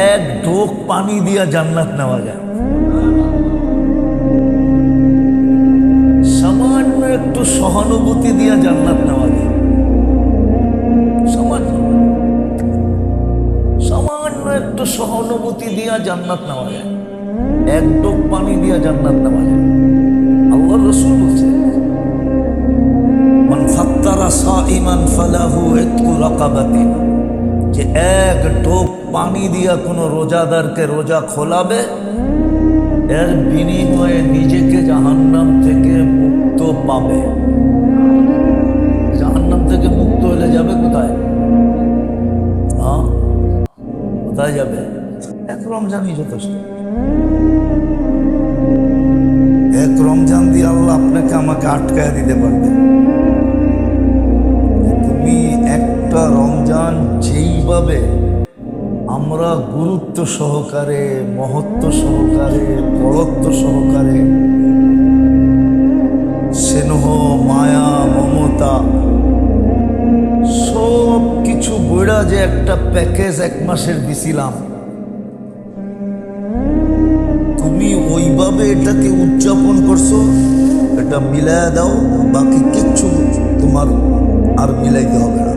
এক ঢোক পানি দিয়া জান্নাত নেওয়া যায়। সামান্য একটু সহানুভূতি দিয়া জান্নাত নেওয়া যায়। সামান্য একটু সহানুভূতি দিয়া জান্নাত নেওয়া যায়। এক ঢোক পানি দিয়া জান্নাত নেওয়া যায়। আল্লাহর রাসূল বলছে, মান ফাত্তারা সাইমান ফালাহু ইতকু রাকাবাতিন, যে এক ঢোক পানি দিয়া কোনো রোজাদারকে রোজা খোলাবে, এর বিনিময়ে নিজেকে জাহান্নাম থেকে মুক্ত পাবে। জাহান্নাম থেকে মুক্ত হলে যাবে কোথায়? কোথায় যাবে? এক রমজানই যথেষ্ট। এক রমজান দিয়ে আল্লাহ আপনাকে আমাকে আটকায় দিতে পারবে। তুমি একটা রমজান যেইভাবে আমরা গুরুত্ব সহকারে, মহত্ব সহকারে, বড়ত্ব সহকারে, স্নেহ, মায়া, মমতা সব কিছু বইরা যে একটা প্যাকেজ এক মাসের দিছিলাম, তুমি ওইভাবে এটাকে উদযাপন করছো, এটা মিলায় দাও, বাকি কিচ্ছু তোমার আর মিলাইতে হবে না।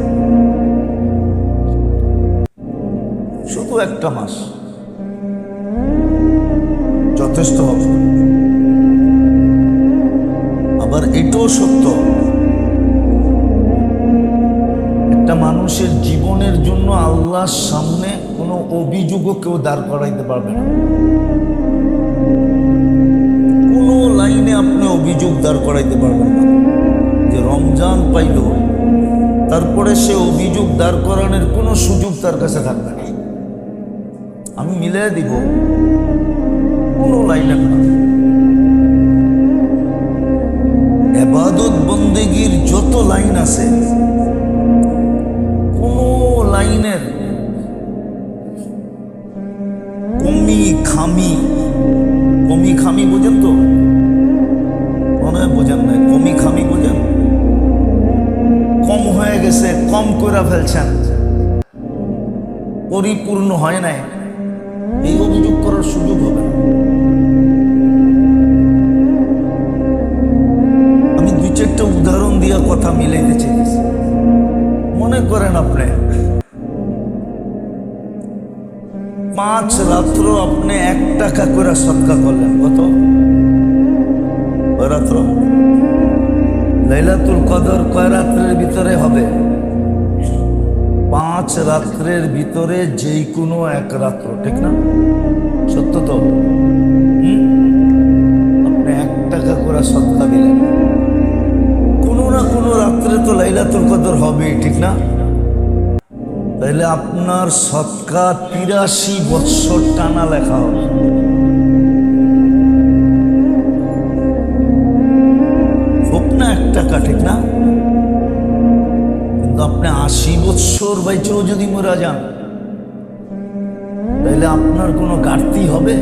শুধু একটা মাস যথেষ্ট হবে। আবার এটাও সত্য, একটা মানুষের জীবনের জন্য আল্লাহর সামনে কোনো অভিযোগও কেউ দাঁড় করাইতে পারবে না। কোনো লাইনে আপনি অভিযোগ দাঁড় করাইতে পারবেন না। যে রমজান পাইল, তারপরে সে অভিযোগ দাঁড় করানোর কোনো সুযোগ তার কাছে থাকবে না। আমি মিলিয়ে দিব, কোনো লাইনে না। ইবাদত বন্দেগীর যত লাইন আছে, কোনো লাইনের কমি খামি বোঝেন তো? মনে হয় বোঝেন না। কমি খামি বোঝেন? কম হয়ে গেছে, কম করে ফেলছেন, পরিপূর্ণ হয় নাই, এই অভিযোগ করার সুযোগ হবে না। আমি দুই চারটা উদাহরণ দিয়ে কথা মিলাইতে চাইছি। মনে করেন আপনি 5 রাত্র আপনি 1 টাকা করে সদকা করলেন, কত? কয় রাত্র? লাইলাতুল কদর কয় রাত্রের ভিতরে হবে? 5 রাত্রের ভিতরে যেই কোনো 1 রাত্র, ঠিক না? সত্য তো? আপনি 1 টাকা করে সদকা দিলেন, কোনো না কোনো রাত্রে তো লাইলাতুল কদর হবে, ঠিক না? তাহলে আপনার সদকা 83 বৎসর টানা লেখা হবে। হোক না 1 টাকা, ঠিক না? কিন্তু আপনি 80 বৎসর বাইচেও যদি মরা যান, তাহলে আপনার কোনো ঘাটতি হবে?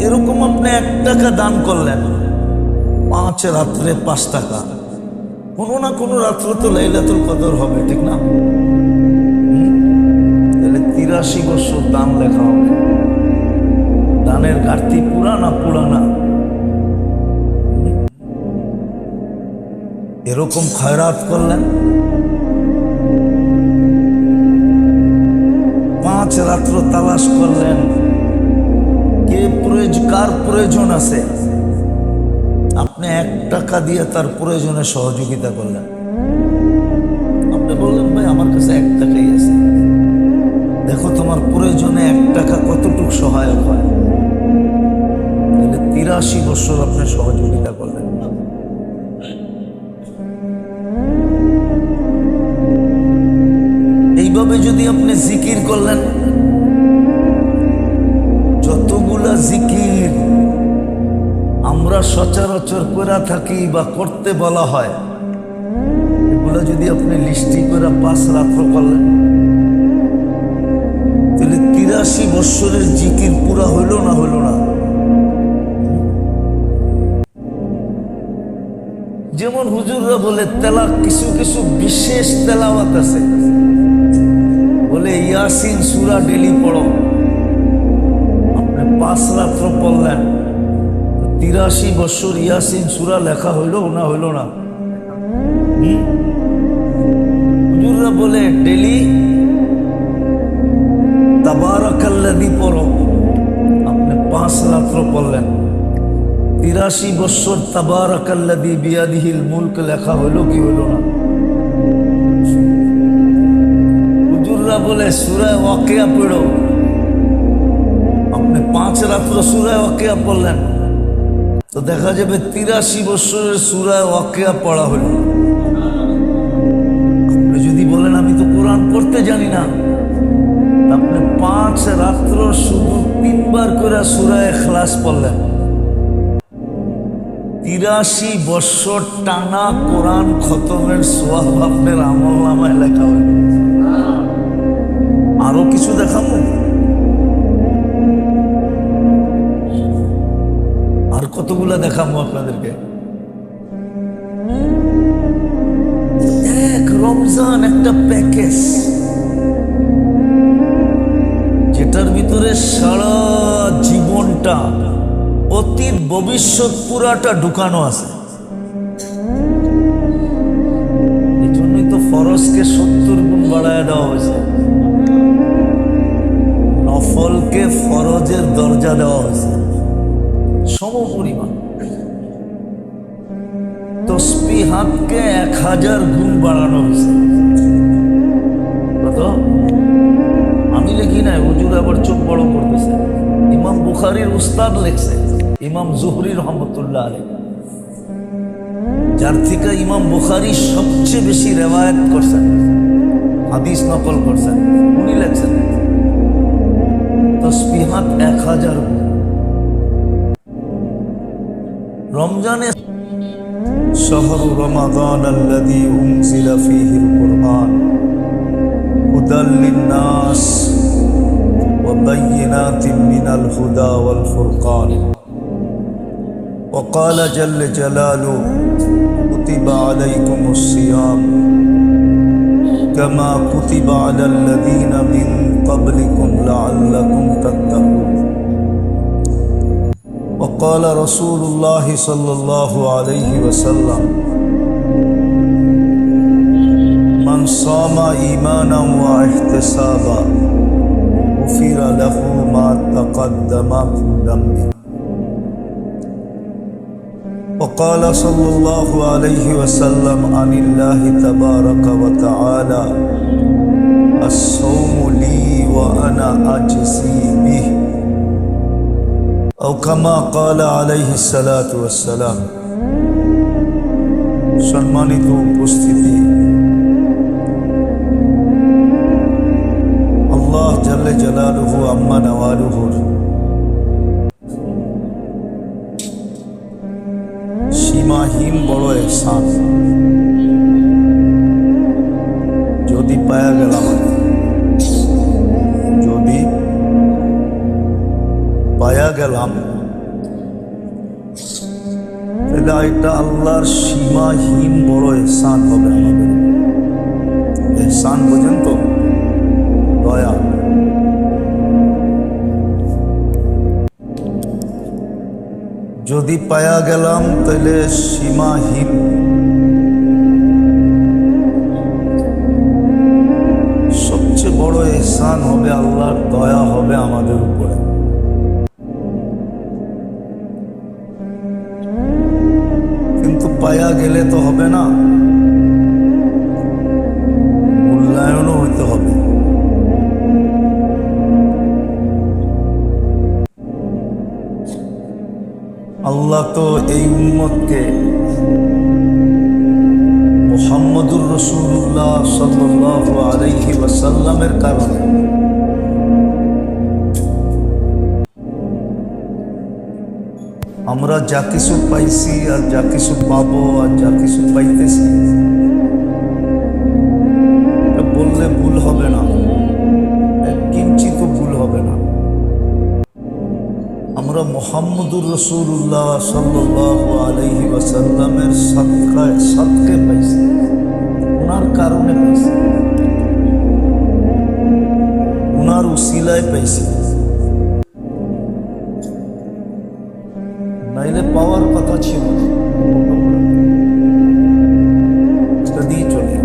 এরকম আপনি 1 টাকা দান করলেন, 5 রাত্রে 5 টাকা, কোনো না কোনো রাত্রে তো লাইলাতুল কদর হবে, ঠিক না? তাহলে 83 বছর দান লেখা হবে। দানের ঘাটতি পুরানা? এরকম খয়রাত করলেন, 5 রাত্র তালাশ করলেন, কার প্রয়োজন আছে, আপনি 1 টাকা দিয়ে তার প্রয়োজনে সহযোগিতা করলেন। আপনি বললেন, ভাই আমার কাছে 1 টাকাই আছে, দেখো তোমার প্রয়োজনে 1 টাকা কতটুকু সহায়ক হয়। তাহলে 83 বছর আপনি সহযোগিতা করলেন। এইভাবে যদি আপনি জিকির করলেন, যতগুলা জিকির আমরা সচরাচর করে থাকি বা করতে বলা হয়, এগুলা যদি আপনি লিস্টি করে 5 রাত্র করলেন, তাহলে 83 বৎসরের জিকির পুরা হইল না? যে যেমন হুজুররা বলে কিছু কিছু বিশেষ তেলাওয়াত আছে, বলে ইয়াসিন সূরা ডেলি পড়ো। আপনি 5 রাত্র পড়লেন, 83 বছর ইয়াসিন সূরা লেখা হইল না হইল না? হুজুররা বলে ডেলি তাবারাকাল্লাযী পড়ো। আপনি 5 রাত্র পড়লেন, 83 বছর তাবারাকাল্লাযী বিয়াদিহিল মুলক লেখা হইল কি হইল না? হুজুররা বলে সূরা ওয়াকিয়া পড়ো। আপনি 5 রাত্র সূরা ওয়াকিয়া পড়লেন, তো দেখা যাবে 83 বছরের সূরা ওয়াকিয়া পড়া হলো। আপনি যদি বলেন আমি তো কোরআন পড়তে জানি না, আপনি 5 রাত্র শুধু 3 বার করে সূরা ইখলাস পড়লেন, 83 বছর টানা কোরআন খতমের সওয়াব আপনার আমলনামায় লেখা হলো। আরো কিছু দেখাবো, আর কতগুলা দেখাবো আপনাদেরকে। এক রমজান একটা প্যাকেজ, যেটার ভিতরে সারা জীবনটা, অতীত ভবিষ্যৎ পুরাটা ঢুকানো আছে। এই জন্যই তো ফরজকে 70 গুণ বাড়ায় দেওয়া হয়েছে, নফলকে ফরজের দরজা দেওয়া হয়েছে সমপরিমাণ। তসবিহাতকে 1000 গুণ বাড়ানো হয়েছে। কত? আমি লিখি নাই, হুজুর আবার চোখ বড় করতেছে। ইমাম বুখারীর উস্তাদ লিখছে, ইমাম জুহরি রহমতুল্লাহ আলাইহি, যার থেকে ইমাম বুখারী সবচেয়ে বেশি রেওয়ায়াত করছেন, হাদিস নকল করছেন, উনি লিখছেন তসবিহাত 1000 গুণ। রমজানে শাহরু রমাদান আল্লাযী উনজিলা ফীহিল কুরআন হুদাল লিন-নাস ওয়া বায়্যিনাতিন মিনাল হুদা ওয়াল ফুরকান ওয়া ক্বালা জাল্লা জালালুহু কুতিবা আলাইকুমুস সিয়াম কামা কুতিবা আলাল লাযীনা মিন ক্বাবলিকুম লাআল্লাকুম তাত্তাকুন। وقال رسول الله صلى الله عليه وسلم من صام إيمانا واحتسابا غفر له ما تقدم من ذنبه. وقال صلى الله عليه وسلم عن الله تبارك وتعالى الصوم لي وأنا أجزي به أو كما قال عليه الصلاة والسلام। সম্মানিত উপস্থিতি, আল্লাহ জাল্লে জালালুহু আম্মা নওয়ালুহুর সীমাহীন বড় ইহসান যদি পায়া গেলাম, যদি পায়া গেলাম, এটা আল্লাহর সীমাহীন বড় ইহসান হবে আমাদের। ইহসান বোঝেন তো? দয়া। যদি পায়া গেলাম তাহলে সীমাহীন, সবচেয়ে বড় ইহসান হবে, আল্লাহর দয়া হবে আমাদের উপরে। কিন্তু পায়া গেলে তো হবে না, মূল্যায়নও হইতে হবে। আল্লাহ তো এই উম্মতকে মুহাম্মদুর রাসূলুল্লাহ সাল্লাল্লাহু আলাইহি ওয়াসাল্লামের কারণে আমরা যা কিছু পাইছি আর যা কিছু পাবো আর যা কিছু পাইতেছি, বললে ভুল হবে না, কিঞ্চিত ভুল হবে না। আমরা মুহাম্মদুর রাসূলুল্লাহ সাল্লাল্লাহু আলাইহি ওয়াসাল্লামের সদকায় পাইছে, ওনার কারণে পাইছে, ওনার উসিলায় পাইছে, নাইলে পাওয়ার কথা ছিল না, দিয়ে চলে।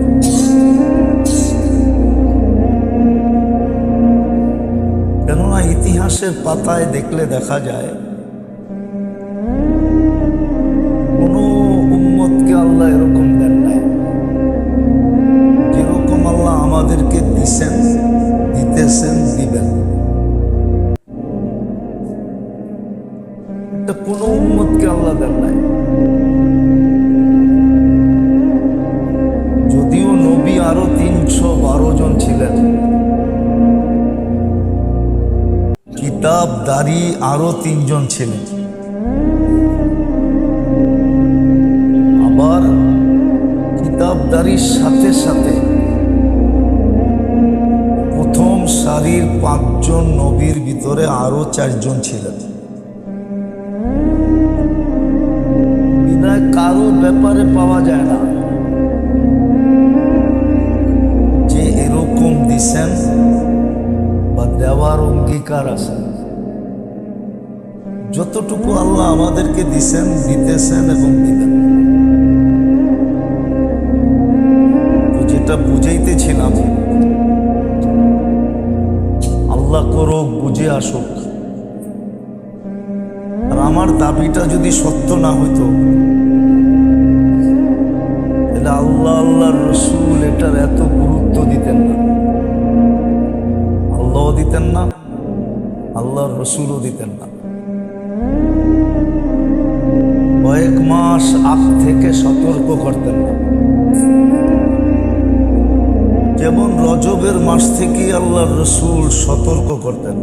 কেননা ইতিহাসের পাতায় দেখলে দেখা যায় কোন উম্মতকে আল্লাহ এরকম দেন নাই যেরকম আল্লাহ আমাদেরকে দিছেন, দিতেছেন, দিবেন। এটা কোন উম্মতকে আল্লাহ দেন নাই। যদিও নবী আরো 312 জন ছিলেন, কিতাবদারি আরো 3 জন ছিলেন, আবার কিতাবদারির সাথে সাথে প্রথম সারির 5 জন নবীর ভিতরে আরো 4 জন ছিলেন। বিদায় কারো ব্যাপারে পাওয়া যায় না যে এরকম দিছেন বা দেওয়ার অঙ্গীকার আছে। যতটুকু আল্লাহ আমাদেরকে দিছেন, দিতেছেন এবং দিবেন। তো যেটা বুঝাইতেছিলাম, আল্লাহ করুক বুঝে আসুক। আর আমার দাবিটা যদি সত্য না হইতো তাহলে আল্লাহ আল্লাহর রসুল এটার এত গুরুত্ব দিতেন না, আল্লাহও দিতেন না, আল্লাহর রসুলও দিতেন না। কয়েক মাস আগ থেকে সতর্ক করতেন না। যেমন রজবের মাস থেকে আল্লাহর রসুল সতর্ক করতেন,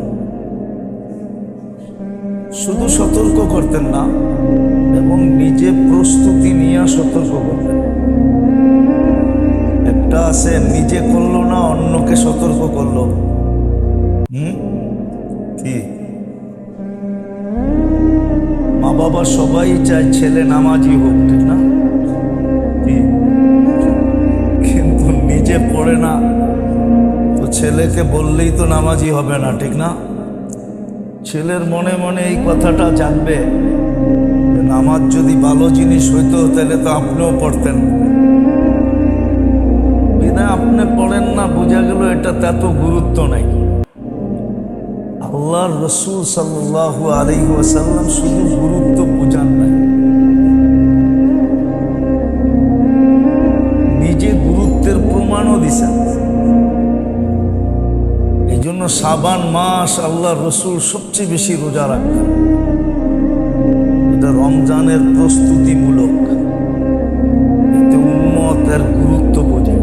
শুধু সতর্ক করতেন না এবং নিজে প্রস্তুতি নিয়ে সতর্ক করতেন। একটা আছে নিজে করলো না, অন্যকে সতর্ক করলো। কি মা বাবা সবাই চায় ছেলে নামাজি হোক, ঠিক না? কিন্তু নিজে পড়ে না, তো ছেলেকে বললেই তো নামাজি হবে না, ঠিক না? ছেলের মনে মনে এই কথাটা জানবে, নামাজ যদি ভালো জিনিস হইতো তাহলে তো আপনিও পড়তেন। বিনা আপনি পড়েন না, বোঝা গেল এটা এত গুরুত্ব নাই। আল্লাহর রসুল সাল্লাল্লাহু আলাইহি ওয়াসাল্লাম শুধু গুরুত্ব বুঝান নাই, নিজে গুরুত্বের প্রমাণও দিছেন। এই জন্য শাবান মাস আল্লাহর রসুল সবচেয়ে বেশি রোজা রাখতেন। এটা রমজানের প্রস্তুতিমূলক, এতে উম্মতের গুরুত্ব বোঝে।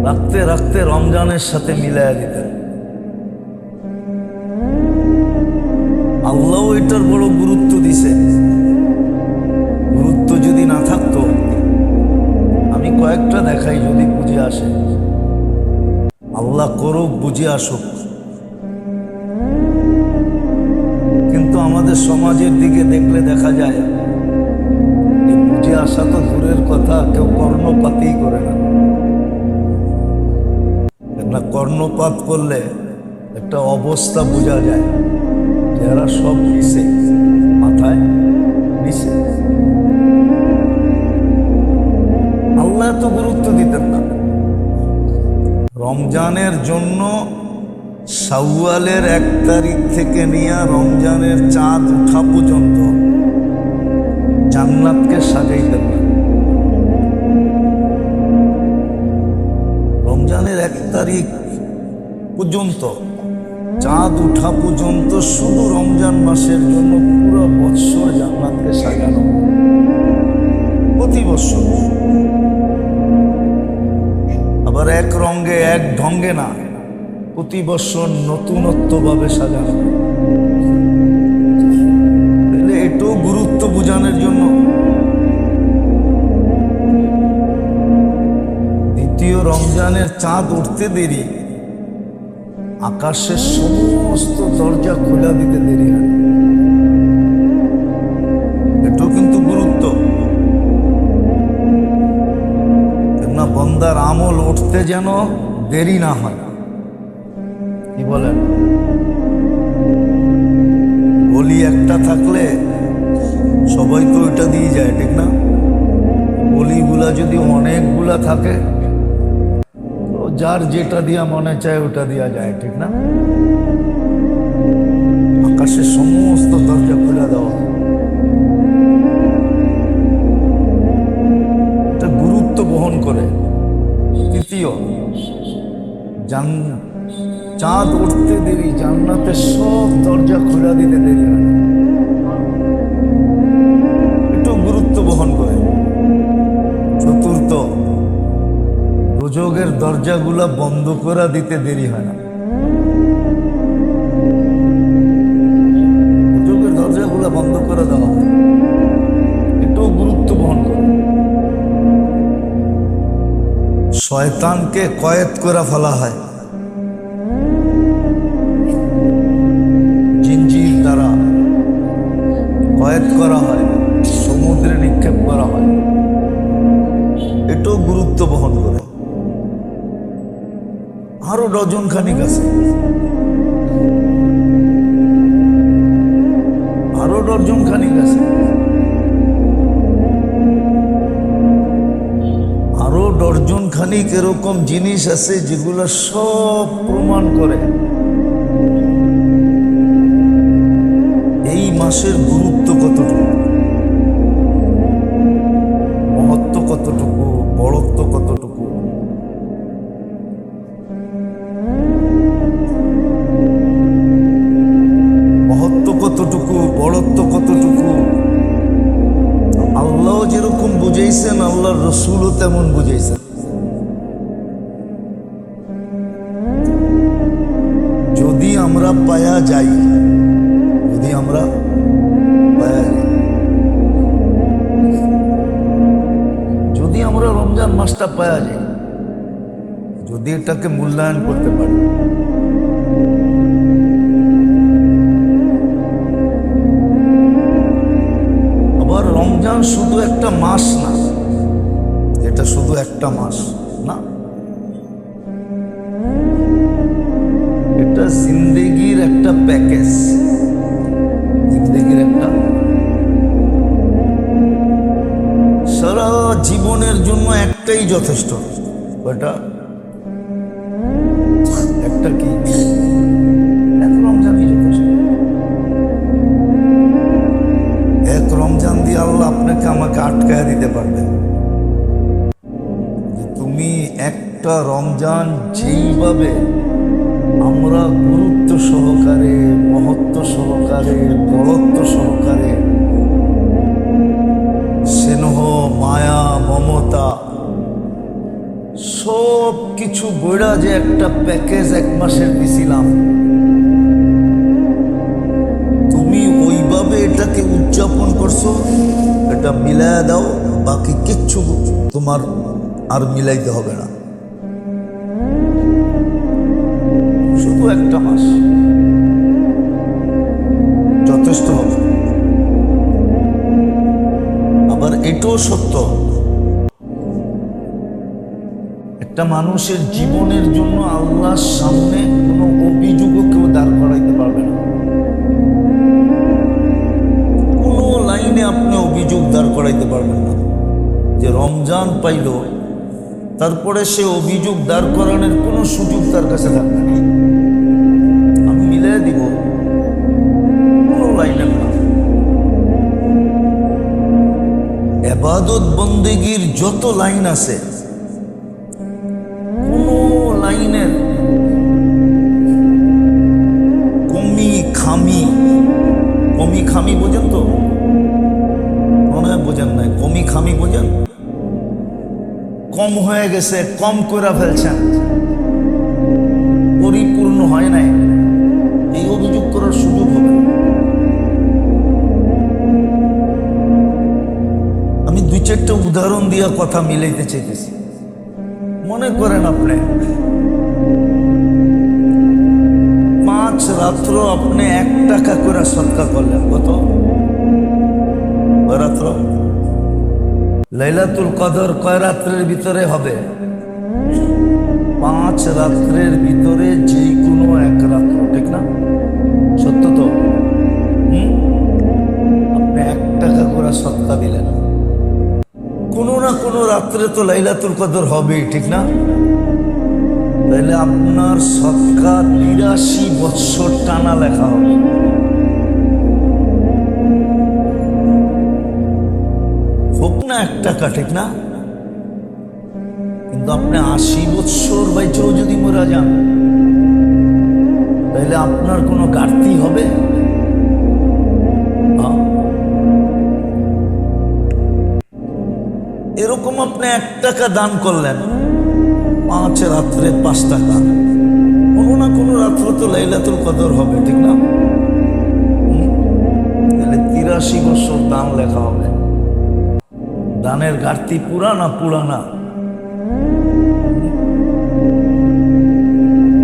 রাখতে রাখতে রমজানের সাথে মিলাইয়া দিতেন। আল্লাহও এটার বড় গুরুত্ব দিছে। গুরুত্ব যদি না থাকতো, আমি কয়েকটা দেখাই যদি বুঝে আসে। আল্লাহ করুক বুঝে আসুক। কিন্তু আমাদের সমাজের দিকে দেখলে দেখা যায় এই বুঝে আসা তো দূরের কথা, কেউ কর্ণপাতই করে না। একটা কর্ণপাত করলে একটা অবস্থা বোঝা যায়, যারা সব নিছে, মাথায় নিছে। আল্লাহ এত গুরুত্ব দিতেন না। রমজানের জন্য শাওয়ালের 1 তারিখ থেকে নিয়ে রমজানের চাঁদ ওঠা পর্যন্ত জান্নাতকে সাজাইতেন না। রমজানের 1 তারিখ পর্যন্ত, চাঁদ উঠা পর্যন্ত শুধু রমজান মাসের জন্য পুরো বৎসর জান্নাতকে সাজানো, প্রতি বৎসর। আবার এক রঙে এক ঢঙ্গে না, প্রতি বৎসর নতুনত্ব ভাবে সাজানো। এটাও গুরুত্ব বোঝানোর জন্য। দ্বিতীয় রমজানের চাঁদ উঠতে দেরি, আকাশের সমস্ত দরজা খোলা দিতে দেরি হয়। এটাও কিন্তু গুরুত্ব। না বন্দার আমল উঠতে যেন দেরি না হয়। কি বলেন? গলি একটা থাকলে সবাই তো ওইটা দিয়ে যায়, ঠিক না? গলিগুলা যদি অনেকগুলা থাকে তো যার যেটা দিয়া মনে চায় ওটা দিয়া যায়, ঠিক না? আকাশের সমস্ত দরজা খুলে দেওয়া, এটা গুরুত্ব বহন করে। তৃতীয়, চাঁদ উঠতে দেরি, জান্নাতের সব দরজা খোলা দিতে দেরি হয়, একটু গুরুত্ব বহন করে। চতুর্থ, দুজকের দরজাগুলা বন্ধ করা দিতে দেরি হয় না। দুজকের দরজাগুলা বন্ধ করে দেওয়া হয়, একটু গুরুত্ব বহন করে। শয়তানকে কয়েদ করে ফেলা হয় জিনজির দ্বারা, কয়েদ করা হয়, সমুদ্রে নিক্ষেপ করা হয়, এটাও গুরুত্ব বহন করে। আরো ডজন খানিক আছে, আরো ডজন খানিক আছে, আরো ডজন খানিক এরকম জিনিস আছে যেগুলো সব প্রমাণ করে এই মাসের গুরুত্ব কতটুকু, মহত্ব কতটুকু, বড়ত্ব কতটুকু। মহত্ব কতটুকু, বড়ত্ব কতটুকু, আল্লাহ যেরকম বুঝাইছেন আল্লাহর রসুলও তেমন বুঝাইছেন। যদি আমরা পায়া যাই, যদি আমরা পায়া যাই, যদি আমরা রমজান মাসটা পায়া যাই, যদি এটাকে মূল্যায়ন করতে পারি, আবার রমজান শুধু একটা মাস না, এটা শুধু একটা মাস না, এটা জিন্দেগির একটা প্যাকেজ, জিন্দেগির একটা, সারা জীবনের জন্য একটাই যথেষ্ট। ওটা একটা কি? এক রমজানই যথেষ্ট। এক রমজান দিয়ে আল্লাহ আপনাকে আমাকে আটকায় দিতে পারবে। তুমি একটা রমজান যেইভাবে আমরা গুরুত্ব সহকারে, মহত্ব সহকারে, বড়ত্ব সহকারে, স্নেহ, মায়া, মমতা সব কিছু বইড়া যে একটা প্যাকেজ এক মাসের দিছিলাম, তুমি ওইভাবে এটাকে উদযাপন করছো, এটা মিলায়া দাও, বাকি কিচ্ছু তোমার আর মিলাইতে হবে না। শুধু একটা মাস যথেষ্ট হবে। আবার এটাও সত্য, একটা মানুষের জীবনের জন্য আল্লাহর সামনে কোনো অভিযোগও কেউ দাঁড় করাইতে পারবে না। কোনো লাইনে আপনি অভিযোগ দাঁড় করাইতে পারবেন না যে রমজান পাইল, তারপরে সে অভিযোগ দাঁড় করানোর কোনো সুযোগ তার কাছে থাকবে না। আমি মিলাই দিব, কোনো লাইনে না। ইবাদত বন্দেগীর যত লাইন আছে, কোনো লাইনের কমি খামি বোঝেন তো? মনে হয় বোঝেন নাই। কমি খামি বোঝেন? কম হয়ে গেছে, কম করে ফেলছেন, পরিপূর্ণ হয় নাই, এই অভিযোগ করার সুযোগ হবে না। আমি দুই চারটা উদাহরণ দিয়ে কথা মিলাইতে চাইতেছি। মনে করেন আপনি 5 রাত্র আপনি 1 টাকা করে সদকা করলেন, কত? কয় রাত্র? লাইলাতুল কদর কয় রাত্রের ভিতরে হবে? 5 রাত্রের ভিতরে যে কোনো 1 রাত্র, ঠিক না? সত্য তো? আপনি 1 টাকা করে সদকা দিলেন, কোনো না কোনো রাত্রে তো লাইলাতুল কদর হবেই, ঠিক না? তাহলে আপনার সদকা 83 বৎসর টানা লেখা হবে। হোক না 1 টাকা, ঠিক না? কিন্তু আপনি 80 বৎসর বাইচেও যদি মরা যান, তাহলে আপনার কোনো ঘাটতি হবে? এরকম আপনি 1 টাকা দান করলেন, 5 রাত্রে 5 টাকা, কোনো না কোনো রাত্র তো লাইলাতুল কদর হবে, ঠিক না? তাহলে 83 বছর দান লেখা হবে। দানের ঘাটতি পুরা না পুরানা?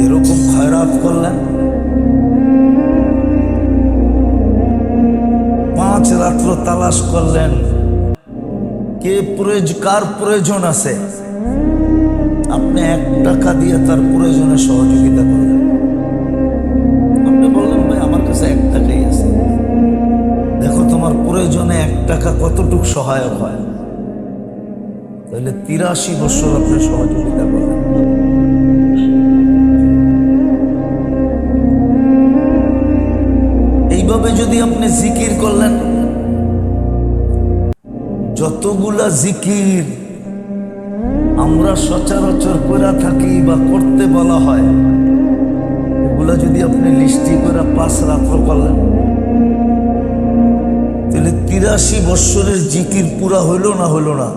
এরকম খয়রাত করলেন, 5 রাত্র তালাশ করলেন, কার প্রয়োজন আছে, আপনি 1 টাকা দিয়ে তার প্রয়োজনে সহযোগিতা করলেন। আপনি বললেন, ভাই আমার কাছে 1 টাকাই আছে, দেখো তোমার প্রয়োজনে 1 টাকা কতটুকু সহায়ক হয়। তাহলে 83 বছর আপনি সহযোগিতা করলেন। এইভাবে যদি আপনি জিকির করলেন, যতগুলা জিকির আমরা সচরাচর করে থাকি বা করতে বলা হয়, এগুলা যদি আপনি লিস্টি করে 5 রাত্র করলেন, তাহলে 83 বৎসরের জিকির পুরা হইল না হইল না?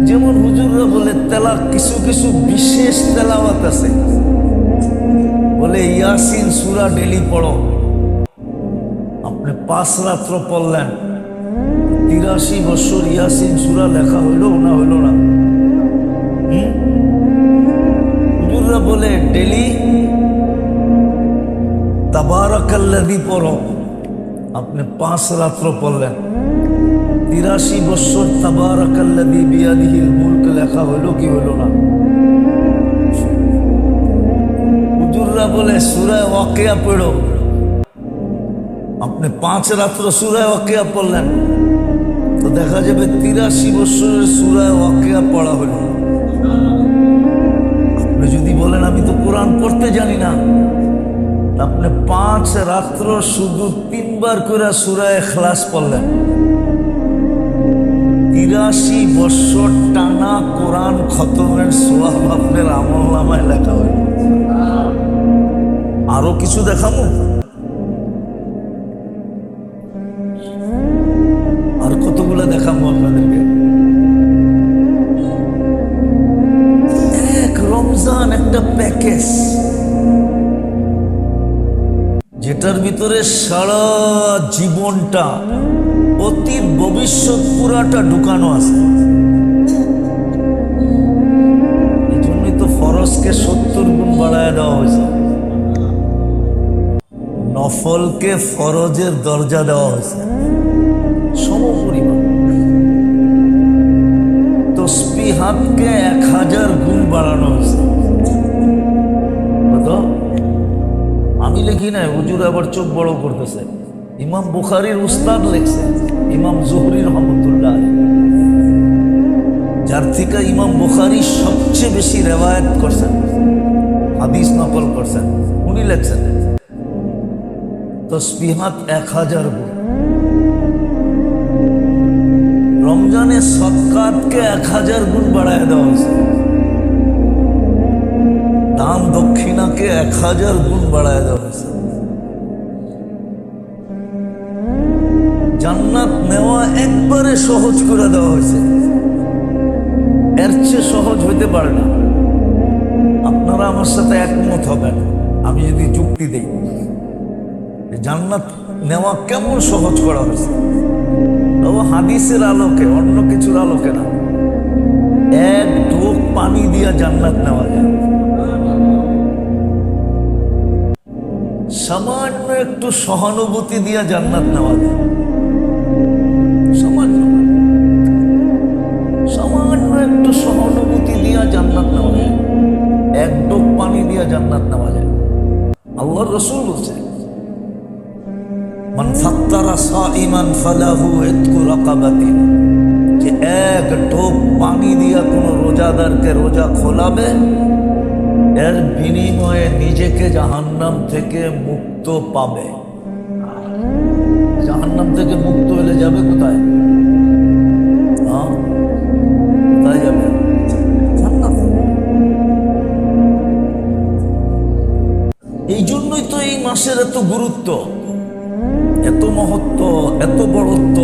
যেমন হুজুররা বলে কিছু কিছু বিশেষ তেলাওয়াত আছে, বলে ইয়াসিন সূরা ডেলি পড়ো, আপনি 5 রাত্র পড়লেন, 83 বছর ইয়াসিন সূরা লেখা হইল না হইল না? হুজুররা বলে ডেলি তাবারাকাল্লাযী পড়ো, আপনি 5 রাত্র পড়লেন, 83 বছর তাবারাকাল্লাযী বিয়াদিহিল মুলক লেখা হইল কি হইল না? হুজুররা বলে সূরা ওয়াকিয়া পড়ো, আপনি 5 রাত্র সূরা ওয়াকিয়া পড়লেন, তো দেখা যাবে 83 বছরের সূরা ওয়াকিয়া পড়া হইল। আপনি যদি বলেন আমি তো কোরআন পড়তে জানি না, আপনি 5 রাত্র শুধু 3 বার করে সূরা ইখলাস পড়লেন, 83 বছর টানা কোরআন খতমের সওয়াব আপনার আমলনামায় লেখা হইল। আরো কিছু দেখাবো? আর কতগুলো দেখাবো আপনাদেরকে? রমজান একটা প্যাকেজ, যেটার ভিতরে সারা জীবনটা, অতীত ভবিষ্যৎ পুরাটা ঢুকানো আছে। এই জন্যই তো ফরজকে 70 গুণ বাড়ায় দেওয়া হয়েছে, নফলকে ফরজের দরজা দেওয়া হয়েছে সমপরিমাণ, তসবিহাতকে 1000 গুণ বাড়ানো হয়েছে। আমি লিখি নাই, হুজুর আবার চোখ বড় করতেছে। ইমাম বুখারীর উস্তাদ লিখছে, ইমাম জুহরি রহমতুল্লাহ আলাইহি, যার থেকে ইমাম বুখারী সবচেয়ে বেশি রেওয়ায়াত করছেন, হাদিস নকল করছেন, উনি লিখছেন তসবিহাত 1000 গুণ। রমজানে সদকাতকে 1000 গুণ বাড়ায় দেওয়া হয়েছে, দান দক্ষিণাকে 1000 গুণ বাড়ায় দেওয়া হয়েছে। জান্নাত নেওয়া একবারে সহজ করে দেওয়া হয়েছে, এর চেয়ে সহজ হইতে পারে না। আপনারা আমার সাথে একমত হবেন আমি যদি যুক্তি দেই, জান্নাত নেওয়া কেমন সহজ করা হয়েছে, তবে হাদিসের আলোকে, অন্য কিছুর আলোকে না। 1 ঢোক পানি দিয়া জান্নাত নেওয়া যায়, সামান্য একটু সহানুভূতি দিয়া জান্নাত নেওয়া যায়, সামান্য সামান্য একটু সহানুভূতি দিয়া জান্নাত নেওয়া যায়, এক ডোক পানি দিয়া জান্নাত নেওয়া যায়। আল্লাহর রাসূল বলছেন, মান ফাত্তারা সাইমান ফালাহু ইতকু রাকাবাতিন, যে এক ঢোক পানি দিয়া কোনো রোজাদারকে রোজা খোলাবে, এর বিনিময়ে নিজেকে জাহান্নাম থেকে মুক্ত পাবে। জাহান্নাম থেকে মুক্ত হলে যাবে কোথায়? কোথায় যাবে? জান্নাত। এই জন্যই তো এই মাসের এত গুরুত্ব, এত মহত্ব, এত বড়ত্ব।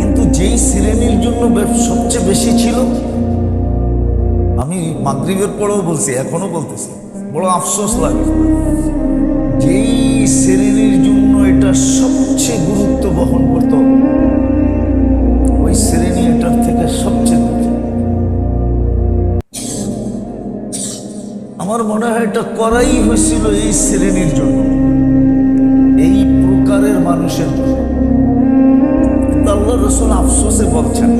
কিন্তু যেই শ্রেণীর জন্য সবচেয়ে বেশি ছিল, আমি মাগরিবের পরেও বলছি, এখনো বলতেছি, বড় আফসোস লাগে, যেই শ্রেণীর জন্য এটা সবচেয়ে গুরুত্ব বহন করত, ওই শ্রেণী এটার থেকে সবচেয়ে দূরে। আমার মনে হয় এটা করাই হয়েছিল এই শ্রেণীর জন্য, এই প্রকারের মানুষের জন্য। কিন্তু আল্লাহ রাসূল আফসোসে বলছেন,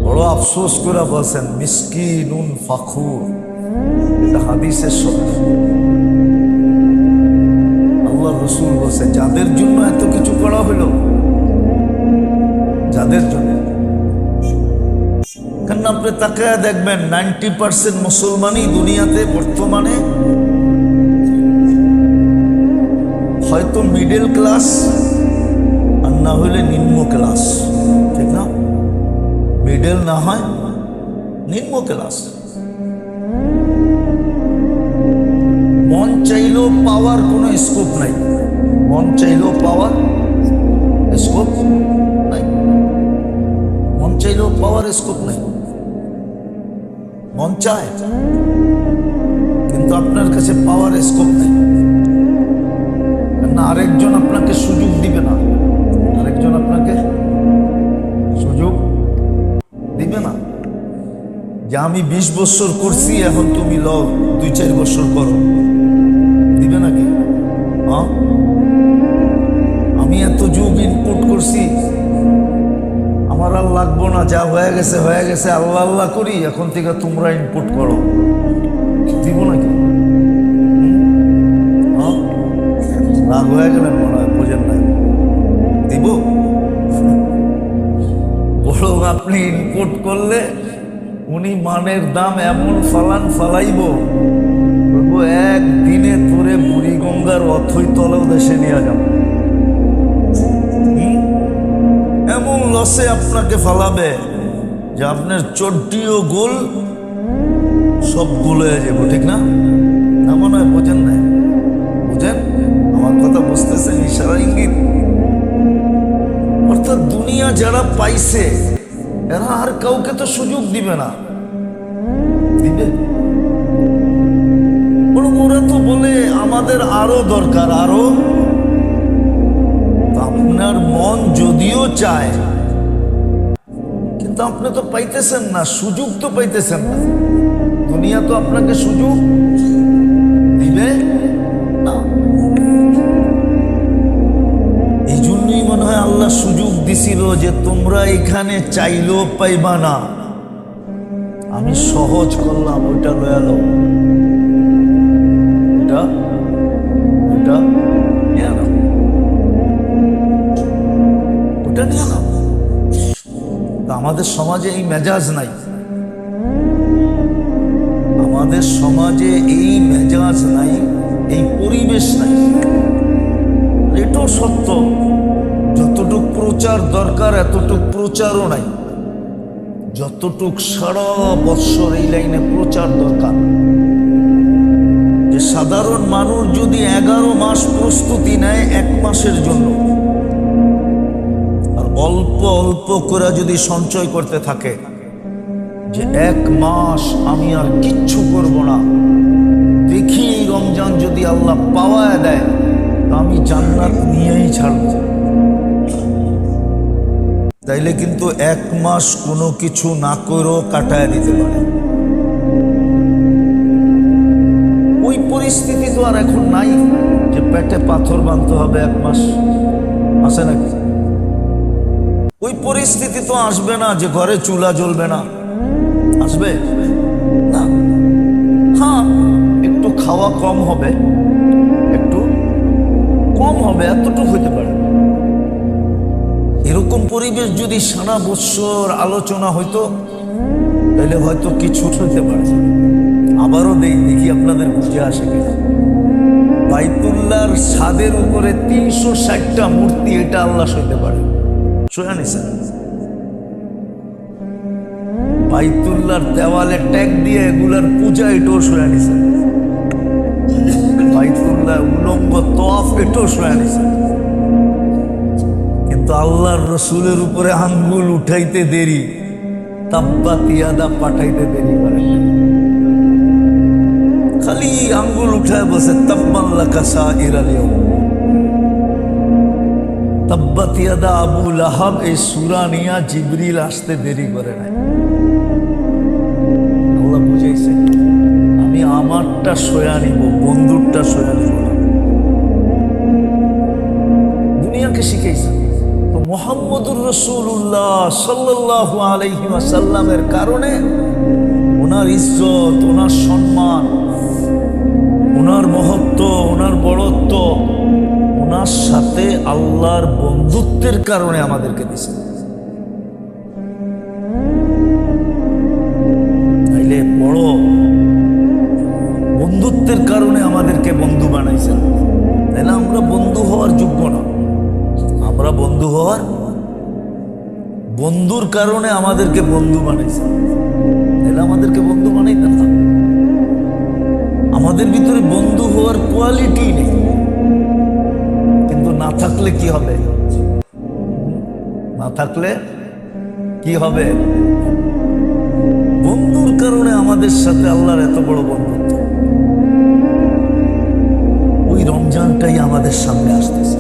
বড় আফসোস করে বলছেন, মিসকিনুন ফাখুর। এটা হাদিসের শব্দ। আল্লাহ রাসূল বলছেন, যাদের জন্য এত কিছু করা হলো, যাদের জন্য, কারণ আপনি তাকায় দেখবেন 90% মুসলমানই দুনিয়াতে বর্তমানে হয়তো মিডল ক্লাস আর না হলে নিম্ন ক্লাস, ঠিক না? মিডল না হয় নিম্ন ক্লাস। মন চাইলেও পাওয়ার কোনো স্কোপ নাই, মন চাইলেও পাওয়ার স্কোপ নাই, মন চাইলেও পাওয়ার স্কোপ নাই। মন চায় কিন্তু আপনার কাছে পাওয়ার স্কোপ নেই, না আরেকজন আপনাকে সুযোগ দিবে না, আরেকজন আপনাকে সুযোগ দিবে না যে আমি 20 বছর করছি, এখন তুমি লও 2-4 বছর করো, দিবে নাকি? আমি এত যুগ ইনপুট করছি, আমার আর লাগবো না, যা হয়ে গেছে হয়ে গেছে, আল্লাহ আল্লাহ করি, এখন থেকে তোমরা ইনপুট করো, দিব নাকি? রাগ হয়ে গেলেন মনে হয়, বোঝেন নাই, দিব? বরং আপনি ইনপুট করলে উনি মানের দাম এমন ফালাইব, বলবো একদিনে তোরে বুড়িগঙ্গার অথই তলেও দেশে নিয়ে যাব। এমন লসে আপনাকে ফালাবে যে আপনার চড্ডি ও গোল সব গুলো হয়ে যাবো, ঠিক না? না মনে হয় বোঝেন নাই? বুঝেন আমার কথা? বুঝতেছেন? ইশারা ইঙ্গিত। অর্থাৎ দুনিয়া যারা পাইছে এরা আর কাউকে তো সুযোগ দিবে না, দিবে? ওরা তো বলে আমাদের আরো দরকার, আরো। আপনার মন যদিও চায়, কিন্তু আপনি তো পাইতেছেন না, সুযোগ তো পাইতেছেন না। দুনিয়া তো আপনাকে সুযোগ দিবে না। এই জন্যই মনে হয় আল্লাহ সুযোগ দিছিল যে তোমরা এখানে চাইলেও পাইবা না, আমি সহজ করলাম, ওইটা লয়ে লো, ওইটা নিয়ে নাও, ওইটা নিয়ে নাও। আমাদের সমাজে এই মেজাজ নাই, আমাদের সমাজে এই মেজাজ নাই, এই পরিবেশ নাই। এটাও সত্য, যতটুক প্রচার দরকার এতটুক প্রচারও নাই, যতটুক সারা বৎসর এই লাইনে প্রচার দরকার। যে সাধারণ মানুষ যদি 11 মাস প্রস্তুতি নেয় 1 মাসের জন্য, আর অল্প অল্প করে যদি সঞ্চয় করতে থাকে যে 1 মাস আমি আর কিচ্ছু করব না, দেখি এই রমজান যদি আল্লাহ পাওয়া দেয় তো আমি জান্নাত নিয়েই ছাড়ব। তাইলে কিন্তু 1 মাস কোনো কিছু না করেও কাটায় দিতে পারে। ওই পরিস্থিতি তো আর এখন নাই যে পেটে পাথর বাঁধতে হবে 1 মাস, আছে নাকি? ওই পরিস্থিতি তো আসবে না যে ঘরে চুলা জ্বলবে না, আসবে না। হ্যাঁ, একটু খাওয়া কম হবে, একটু কম হবে, এতটুকু হইতে পারে। এরকম পরিবেশ যদি সারা বছর আলোচনা হইতো তাহলে হয়তো কিছু হইতে পারে। আবারও দেখি আপনাদের বুঝে আসে কিনা। বাইতুল্লাহর ছাদের উপরে 360টা মূর্তি, এটা আল্লাহ সইতে পারে? শোয়া নিছেন? বাইতুল্লাহর দেওয়ালে ট্যাগ দিয়ে এগুলার পূজা, এটাও শোয়া নিছেন? বাইতুল্লাহ উলঙ্গ তওয়াফ, এটাও শোয়া নিছেন? কিন্তু আল্লাহর রসুলের উপরে আঙ্গুল উঠাইতে দেরি, তাব্বাত ইয়াদা পাঠাইতে দেরি করেন। খালি আঙ্গুল উঠায় বসে তাব্বান লাকা সাইরাল ইয়াউম, তাব্বাত ইয়াদা আবু লাহাব, এই সূরা নিয়া জিবরিল আসতে দেরি করে নাই। আল্লাহ বুঝাইছে আমি আমারটা সয়া নিব, বন্ধুরটা সয়া নিব না। দুনিয়াকে শিখাইছে। তো মুহাম্মদুর রাসূলুল্লাহ সাল্লাল্লাহু আলাইহি ওয়াসাল্লামের কারণে ওনার ইজ্জত, ওনার সম্মান, ওনার মহত্ব, ওনার বড়ত্ব, ওনার সাথে আল্লাহর বন্ধুত্বের কারণে আমাদেরকে দিছে। তাইলে বড় বন্ধুত্বের কারণে আমাদেরকে বন্ধু বানাইছেন। তাইলে আমরা বন্ধু হওয়ার যোগ্য না। আমরা বন্ধু হওয়ার, বন্ধুর কারণে আমাদেরকে বন্ধু বানাইছেন। তাইলে আমাদেরকে বন্ধু বানাইতেন না। আমাদের ভিতরে বন্ধু হওয়ার কোয়ালিটি নেই, কিন্তু না থাকলে কি হবে? না থাকলে কি হবে? বন্ধুর কারণে আমাদের সাথে আল্লাহর এত বড় বন্ধুত্ব। ওই রমজানটাই আমাদের সামনে আসতেছে।